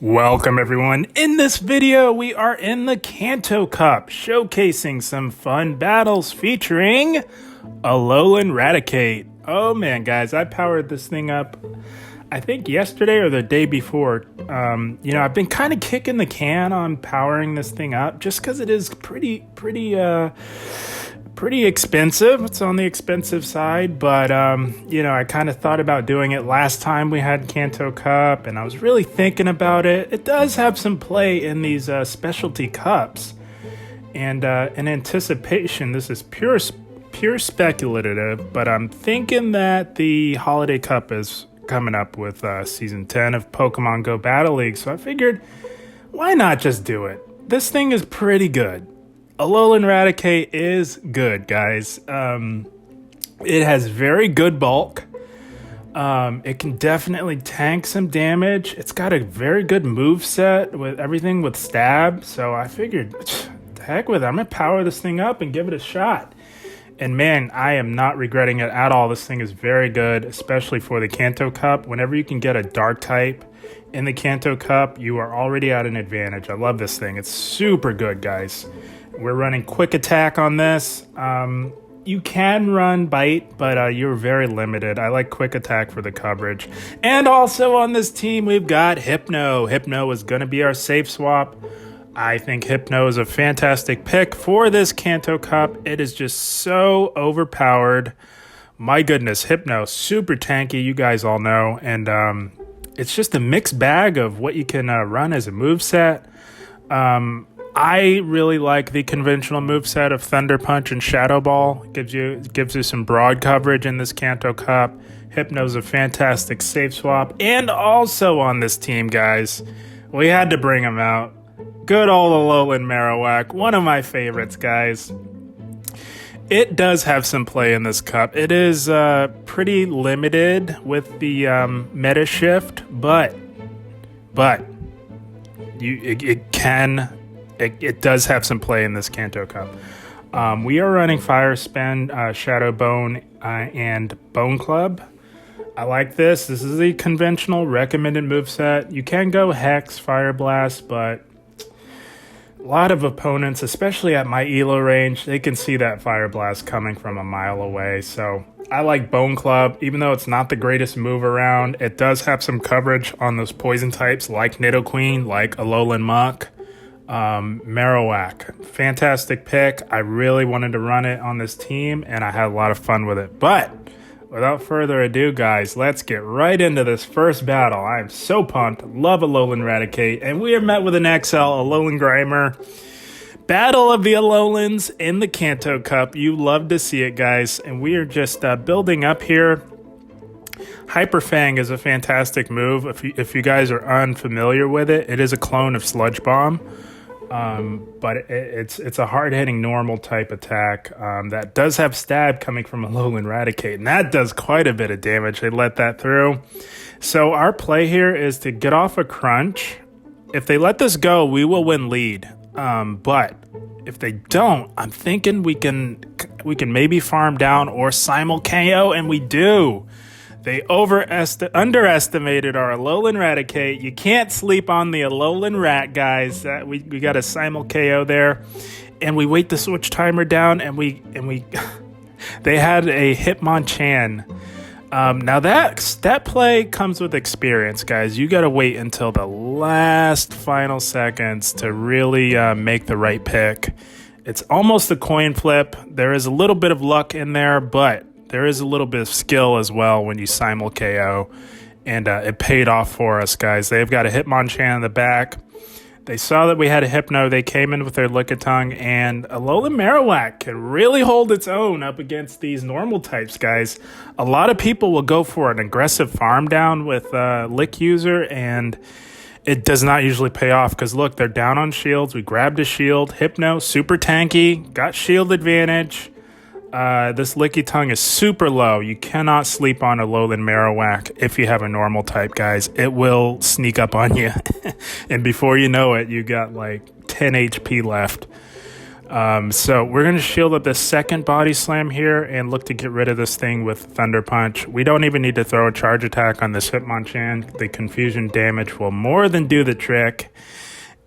Welcome everyone. In this video, we are in the Kanto Cup, showcasing some fun battles featuring Alolan Raticate. Oh man, guys, I powered this thing up, I think yesterday or the day before. I've been kind of kicking the can on powering this thing up just because it is pretty expensive. It's on the expensive side, but I kind of thought about doing it last time we had Kanto Cup, and I was really thinking about it. It does have some play in these specialty cups, and in anticipation, this is pure speculative, but I'm thinking that the Holiday Cup is coming up with Season 10 of Pokemon Go Battle League, so I figured, why not just do it? This thing is pretty good. Alolan Raticate is good, guys. It has very good bulk. It can definitely tank some damage. It's got a very good move set with everything with stab. So I figured, the heck with it. I'm going to power this thing up and give it a shot. And man, I am not regretting it at all. This thing is very good, especially for the Kanto Cup. Whenever you can get a dark type in the Kanto Cup, you are already at an advantage. I love this thing. It's super good, guys. We're running quick attack on this. You can run bite, but you're very limited. I like quick attack for the coverage. And also on this team, we've got Hypno. Hypno is going to be our safe swap. I think Hypno is a fantastic pick for this Kanto Cup. It is just so overpowered. My goodness, Hypno, super tanky, you guys all know. And it's just a mixed bag of what you can run as a moveset. I really like the conventional moveset of Thunder Punch and Shadow Ball. Gives you some broad coverage in this Kanto Cup. Hypno's a fantastic safe swap. And also on this team, guys, we had to bring him out. Good old Alolan Marowak, one of my favorites, guys. It does have some play in this cup. It is pretty limited with the meta shift, but it does have some play in this Kanto Cup. We are running Fire Spin, Shadow Bone, and Bone Club. I like this. This is a conventional recommended moveset. You can go Hex, Fire Blast, but a lot of opponents, especially at my ELO range, they can see that Fire Blast coming from a mile away. So I like Bone Club, even though it's not the greatest move around. It does have some coverage on those poison types like Nidoqueen, like Alolan Muck. Marowak, fantastic pick. I really wanted to run it on this team, and I had a lot of fun with it. But without further ado, guys, let's get right into this first battle. I am so pumped. Love Alolan Raticate, and we are met with an XL Alolan Grimer. Battle of the Alolans in the Kanto Cup. You love to see it, guys, and we are just building up here. Hyper Fang is a fantastic move. If you guys are unfamiliar with it, it is a clone of Sludge Bomb. But it's a hard-hitting normal type attack that does have stab coming from Alolan Raticate, and that does quite a bit of damage. They let that through. So our play here is to get off a crunch. If they let this go, we will win lead. But if they don't, I'm thinking we can maybe farm down or simul KO, and we do. They underestimated our Alolan Raticate. You can't sleep on the Alolan Rat, guys. We got a simul KO there, and we wait the switch timer down, and we they had a Hitmonchan. Now that play comes with experience, guys. You got to wait until the last final seconds to really make the right pick. It's almost a coin flip. There is a little bit of luck in there, but there is a little bit of skill as well when you simul KO, and it paid off for us, guys. They've got a Hitmonchan in the back. They saw that we had a Hypno. They came in with their Lickitung, and Alolan Marowak can really hold its own up against these normal types, guys. A lot of people will go for an aggressive farm down with Lick User, and it does not usually pay off because, look, they're down on shields. We grabbed a shield. Hypno, super tanky, got shield advantage. This Lickitung is super low. You cannot sleep on Alolan Marowak if you have a normal type, guys. It will sneak up on you. And before you know it, you got like 10 HP left. So we're going to shield up the second body slam here and look to get rid of this thing with Thunder Punch. We don't even need to throw a charge attack on this Hitmonchan. The confusion damage will more than do the trick.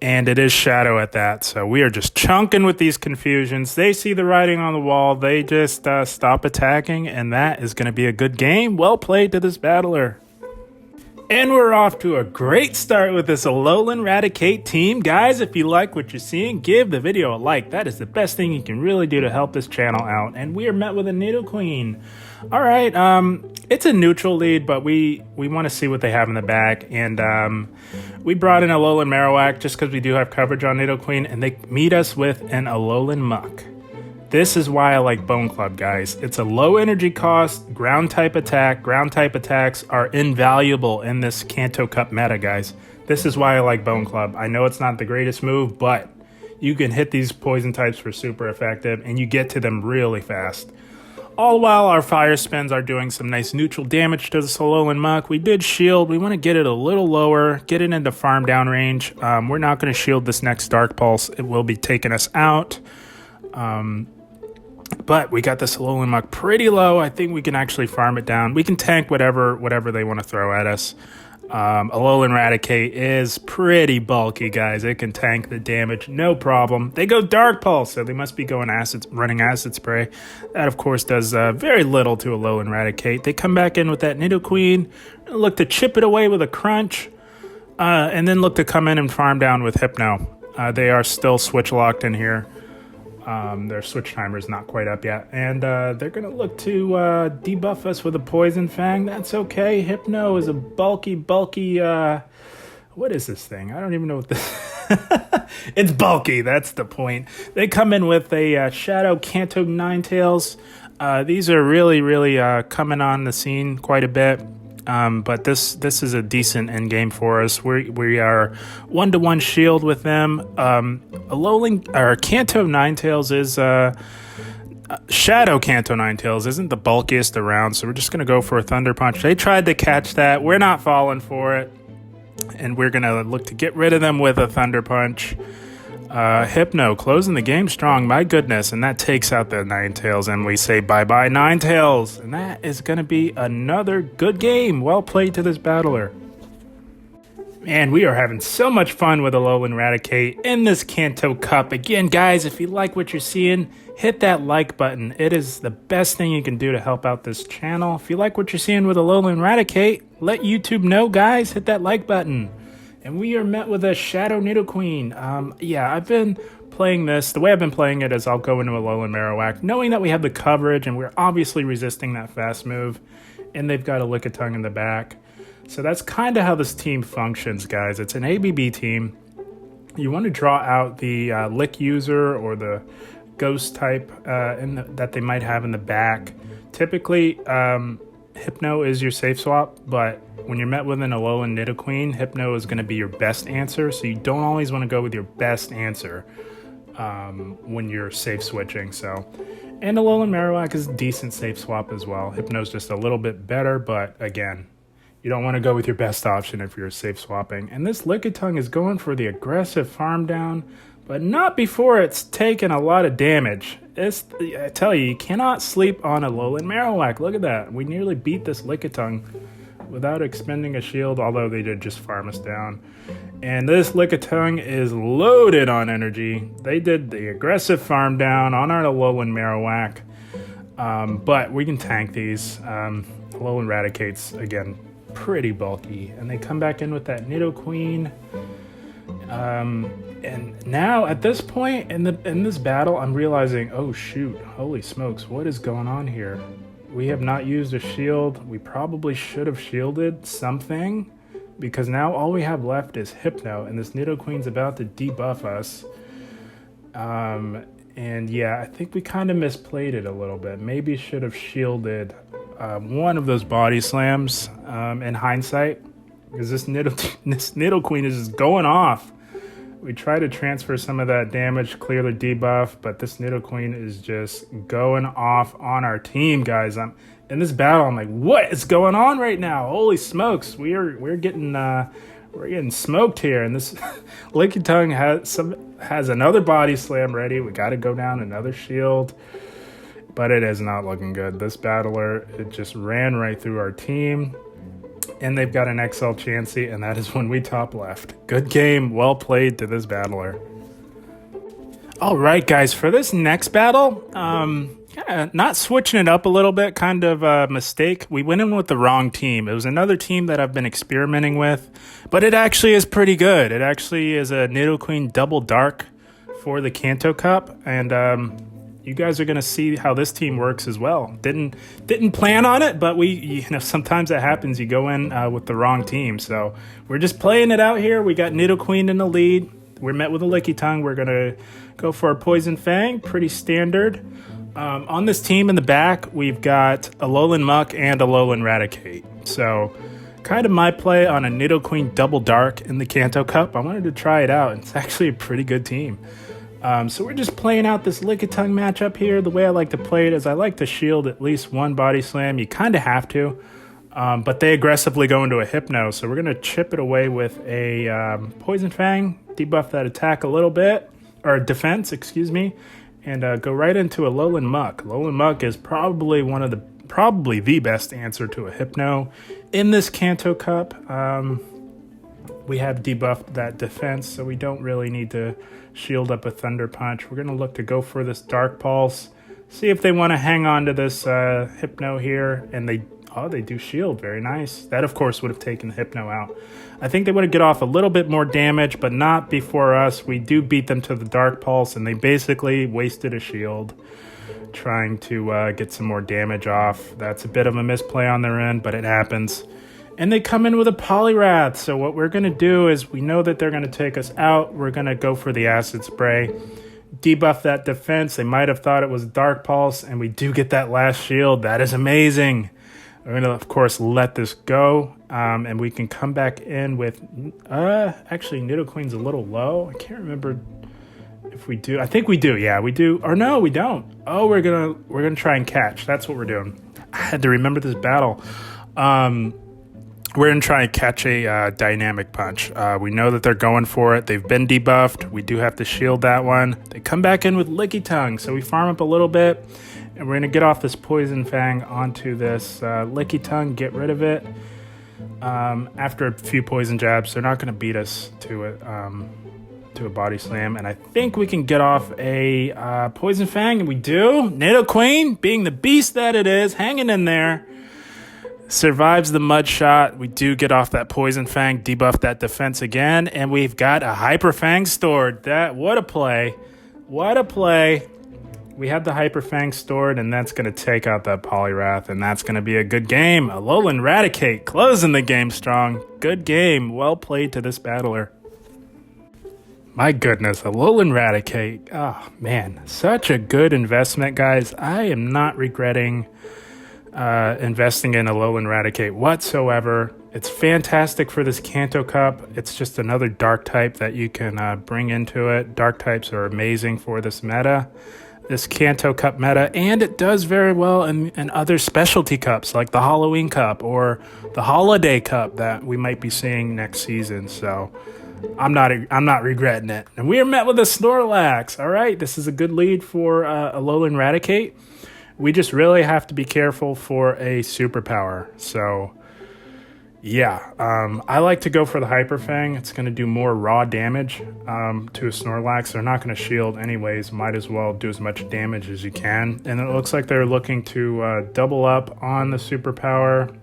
And it is Shadow at that. So we are just chunking with these confusions. They see the writing on the wall. They just stop attacking. And that is going to be a good game. Well played to this battler. And we're off to a great start with this Alolan Raticate team. Guys, if you like what you're seeing, give the video a like. That is the best thing you can really do to help this channel out. And we are met with a Nidoqueen. All right, it's a neutral lead, but we want to see what they have in the back. And we brought in Alolan Marowak just because we do have coverage on Nidoqueen, and they meet us with an Alolan Muck. This is why I like Bone Club, guys. It's a low energy cost, ground type attack. Ground type attacks are invaluable in this Kanto Cup meta, guys. This is why I like Bone Club. I know it's not the greatest move, but you can hit these poison types for super effective, and you get to them really fast. All while our fire spins are doing some nice neutral damage to the Alolan Muck. We did shield. We want to get it a little lower, get it into farm down range. We're not going to shield this next Dark Pulse. It will be taking us out. But we got this Alolan Muck pretty low. I think we can actually farm it down. We can tank whatever they want to throw at us. Alolan Raticate is pretty bulky, guys. It can tank the damage, no problem. They go Dark Pulse, so they must be going running Acid Spray. That, of course, does very little to Alolan Raticate. They come back in with that Nidoqueen, look to chip it away with a Crunch, and then look to come in and farm down with Hypno. They are still switch locked in here. Their switch timer is not quite up yet. And they're going to look to debuff us with a Poison Fang. That's okay. Hypno is a bulky... what is this thing? I don't even know what this... It's bulky. That's the point. They come in with a Shadow Kanto Ninetales. These are really coming on the scene quite a bit. But this is a decent end game for us. We are 1-to-1 shield with them. Kanto Ninetales is Shadow Kanto Ninetales isn't the bulkiest around, so we're just gonna go for a Thunder Punch. They tried to catch that. We're not falling for it, and we're gonna look to get rid of them with a Thunder Punch. Hypno closing the game strong, my goodness, and that takes out the Ninetales, and we say bye-bye Ninetales, and that is going to be another good game. Well played to this battler. Man, we are having so much fun with Alolan Raticate in this Kanto Cup. Again, guys, if you like what you're seeing, hit that like button. It is the best thing you can do to help out this channel. If you like what you're seeing with Alolan Raticate, let YouTube know, guys. Hit that like button. And we are met with a Shadow Nidoqueen. Yeah, I've been playing this. The way I've been playing it is I'll go into Alolan Marowak, knowing that we have the coverage and we're obviously resisting that fast move. And they've got a Lickitung in the back. So that's kind of how this team functions, guys. It's an ABB team. You want to draw out the Lick user or the Ghost type that they might have in the back. Typically, Hypno is your safe swap, but when you're met with an Alolan Nidoqueen, Hypno is going to be your best answer, so you don't always want to go with your best answer when you're safe switching. And Alolan Marowak is a decent safe swap as well. Hypno's just a little bit better, but again, you don't want to go with your best option if you're safe swapping. And this Lickitung is going for the aggressive farm down, but not before it's taken a lot of damage. I tell you, you cannot sleep on Alolan Marowak. Look at that. We nearly beat this Lickitung without expending a shield, although they did just farm us down. And this Lickitung is loaded on energy. They did the aggressive farm down on our Alolan Marowak. But we can tank these. Alolan Raticate's, again, pretty bulky. And they come back in with that Nidoqueen. And now, at this point in this battle, I'm realizing, oh shoot, holy smokes, what is going on here? We have not used a shield. We probably should have shielded something, because now all we have left is Hypno, and this Nidoqueen's about to debuff us. And yeah, I think we kind of misplayed it a little bit. Maybe should have shielded one of those body slams in hindsight, because this Nidoqueen is just going off. We try to transfer some of that damage, clear the debuff, but this Nidoqueen is just going off on our team, guys. In this battle, I'm like, what is going on right now? Holy smokes, we're getting we're getting smoked here. And this Lickitung has another body slam ready. We got to go down another shield. But it is not looking good. This battler, it just ran right through our team. And they've got an XL Chansey, and that is when we top left. Good game. Well played to this battler. All right, guys. For this next battle, not switching it up a little bit, kind of a mistake. We went in with the wrong team. It was another team that I've been experimenting with, but it actually is pretty good. It actually is a Nidoqueen Double Dark for the Kanto Cup, and you guys are going to see how this team works as well. Didn't plan on it, but sometimes it happens. You go in with the wrong team. So we're just playing it out here. We got Nidoqueen in the lead. We're met with a Lickitung. We're going to go for a Poison Fang. Pretty standard. On this team in the back, we've got Alolan Muck and Alolan Raticate. So kind of my play on a Nidoqueen Double Dark in the Kanto Cup. I wanted to try it out. It's actually a pretty good team. So we're just playing out this Lickitung matchup here. The way I like to play it is I like to shield at least one body slam. You kind of have to, but they aggressively go into a Hypno. So we're going to chip it away with a Poison Fang, debuff that attack a little bit, or defense, excuse me, and go right into a Alolan Muck. Alolan Muck is probably the best answer to a Hypno in this Kanto Cup. We have debuffed that defense, so we don't really need to shield up a Thunder Punch. We're going to look to go for this Dark Pulse, see if they want to hang on to this Hypno here, and they do shield. Very nice. That, of course, would have taken the Hypno out. I think they would have get off a little bit more damage, but not before us. We do beat them to the Dark Pulse, and they basically wasted a shield trying to get some more damage off. That's a bit of a misplay on their end, but it happens. And they come in with a Poliwrath. So what we're going to do is we know that they're going to take us out. We're going to go for the Acid Spray. Debuff that defense. They might have thought it was Dark Pulse. And we do get that last shield. That is amazing. We're going to, of course, let this go. And we can come back in with... actually, Nidoqueen's a little low. I can't remember if we do. I think we do. Yeah, we do. Or no, we don't. Oh, we're gonna try and catch. That's what we're doing. I had to remember this battle. We're going to try and catch a Dynamic Punch. We know that they're going for it. They've been debuffed. We do have to shield that one. They come back in with Lickitung, so we farm up a little bit. And we're going to get off this Poison Fang onto this Lickitung, get rid of it. After a few Poison Jabs, they're not going to beat us to a Body Slam. And I think we can get off a Poison Fang, and we do. Nidoqueen, being the beast that it is, hanging in there. Survives the Mud Shot. We do get off that Poison Fang, debuff that defense again, and we've got a Hyper Fang stored. What a play. What a play. We have the Hyper Fang stored, and that's going to take out that Poliwrath, and that's going to be a good game. Alolan Raticate closing the game strong. Good game. Well played to this battler. My goodness, Alolan Raticate. Oh, man. Such a good investment, guys. I am not regretting investing in Alolan Raticate whatsoever. It's fantastic for this Kanto Cup. It's just another dark type that you can bring into it. Dark types are amazing for this meta, this Kanto Cup meta, and it does very well in other specialty cups like the Halloween Cup or the Holiday Cup that we might be seeing next season. So I'm not regretting it. And we are met with a Snorlax. All right, this is a good lead for Alolan Raticate. We just really have to be careful for a superpower. So, yeah, I like to go for the Hyper Fang. It's going to do more raw damage to a Snorlax. They're not going to shield anyways. Might as well do as much damage as you can. And it looks like they're looking to double up on the superpower.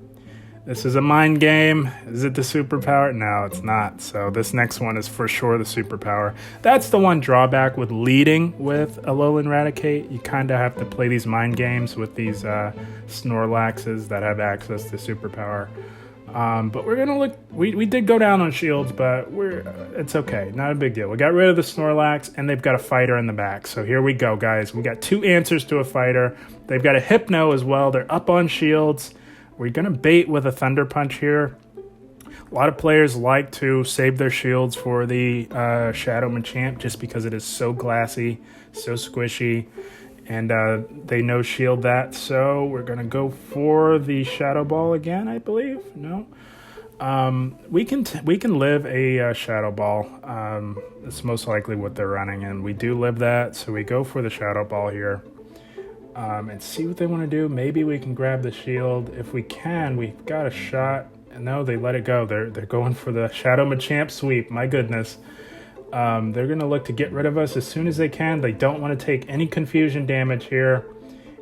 This is a mind game. Is it the superpower? No, it's not. So this next one is for sure the superpower. That's the one drawback with leading with Alolan Raticate. You kind of have to play these mind games with these Snorlaxes that have access to superpower. But we're going to look... We did go down on shields, but it's okay. Not a big deal. We got rid of the Snorlax, and they've got a fighter in the back. So here we go, guys. We got two answers to a fighter. They've got a Hypno as well. They're up on shields. We're going to bait with a Thunder Punch here. A lot of players like to save their shields for the Shadow Machamp just because it is so glassy, so squishy, and they no shield that. So we're going to go for the Shadow Ball again, I believe. No. We can live a Shadow Ball. It's most likely what they're running, and we do live that, so we go for the Shadow Ball here. And see what they want to do. Maybe we can grab the shield. If we can, we've got a shot. No, they let it go. They're going for the Shadow Machamp sweep. My goodness. They're going to look to get rid of us as soon as they can. They don't want to take any confusion damage here.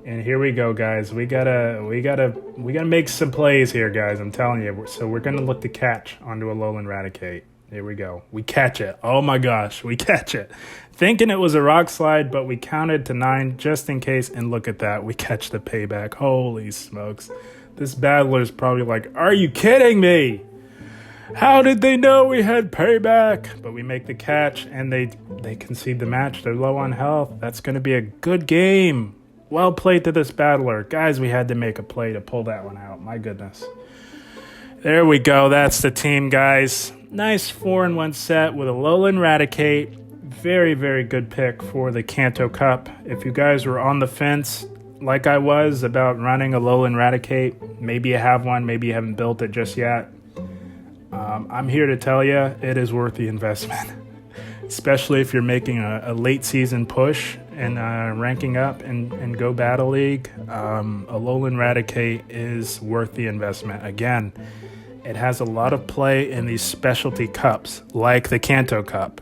And here we go, guys. We gotta make some plays here, guys. I'm telling you. So we're gonna look to catch onto a Alolan Raticate. Here we go. We catch it. Oh my gosh, we catch it. Thinking it was a Rock Slide, but we counted to 9 just in case. And look at that. We catch the payback. Holy smokes. This battler is probably like, are you kidding me? How did they know we had payback? But we make the catch, and they concede the match. They're low on health. That's going to be a good game. Well played to this battler. Guys, we had to make a play to pull that one out. My goodness. There we go. That's the team, guys. Nice 4-in-1 set with Alolan Raticate. Very, very good pick for the Kanto Cup. If you guys were on the fence, like I was, about running Alolan Raticate, maybe you have one, maybe you haven't built it just yet. I'm here to tell you, it is worth the investment. Especially if you're making a late season push and ranking up in Go Battle League. Alolan Raticate is worth the investment. Again, it has a lot of play in these specialty cups, like the Kanto Cup.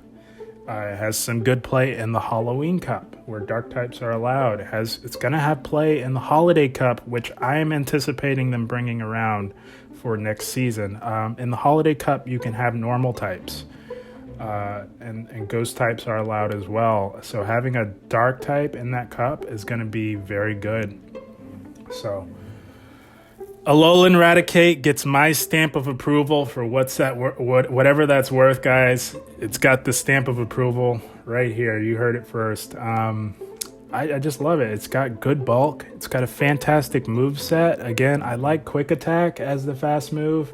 It has some good play in the Halloween Cup, where dark types are allowed. It's going to have play in the Holiday Cup, which I am anticipating them bringing around for next season. In the Holiday Cup, you can have normal types. And ghost types are allowed as well. So having a dark type in that cup is going to be very good. So Alolan Raticate gets my stamp of approval for whatever that's worth, guys. It's got the stamp of approval right here. You heard it first. I just love it. It's got good bulk. It's got a fantastic move set. Again, I like Quick Attack as the fast move.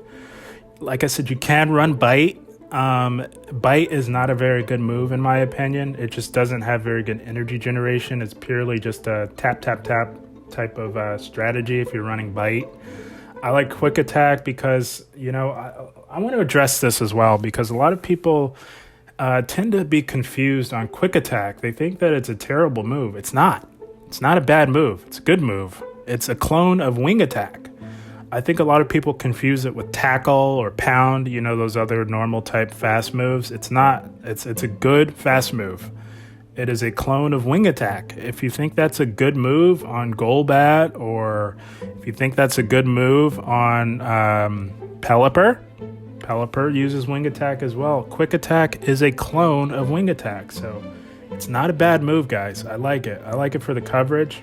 Like I said, you can run Bite. Bite is not a very good move in my opinion. It just doesn't have very good energy generation. It's purely just a tap type of strategy if you're running Bite. I like Quick Attack because, I want to address this as well, because a lot of people tend to be confused on Quick Attack. They think that it's a terrible move. It's not. It's not a bad move. It's a good move. It's a clone of Wing Attack. I think a lot of people confuse it with Tackle or Pound, those other normal type fast moves. It's not. It's a good fast move. It is a clone of Wing Attack. If you think that's a good move on Golbat, or if you think that's a good move on Pelipper uses Wing Attack as well. Quick Attack is a clone of Wing Attack, so it's not a bad move, guys. I like it. I like it for the coverage.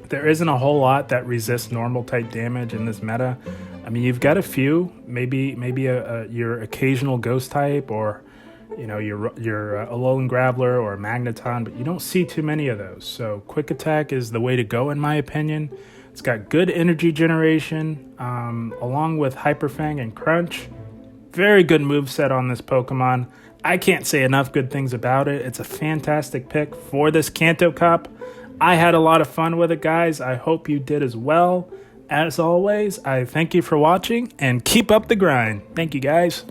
There isn't a whole lot that resists normal type damage in this meta. I mean, you've got a few, maybe your occasional ghost type, or your Alolan Graveler or Magneton, but you don't see too many of those. So Quick Attack is the way to go in my opinion. It's got good energy generation, along with Hyper Fang and Crunch. Very good moveset on this Pokemon. I can't say enough good things about it. It's a fantastic pick for this Kanto Cup. I had a lot of fun with it, guys. I hope you did as well. As always, I thank you for watching, and keep up the grind. Thank you, guys.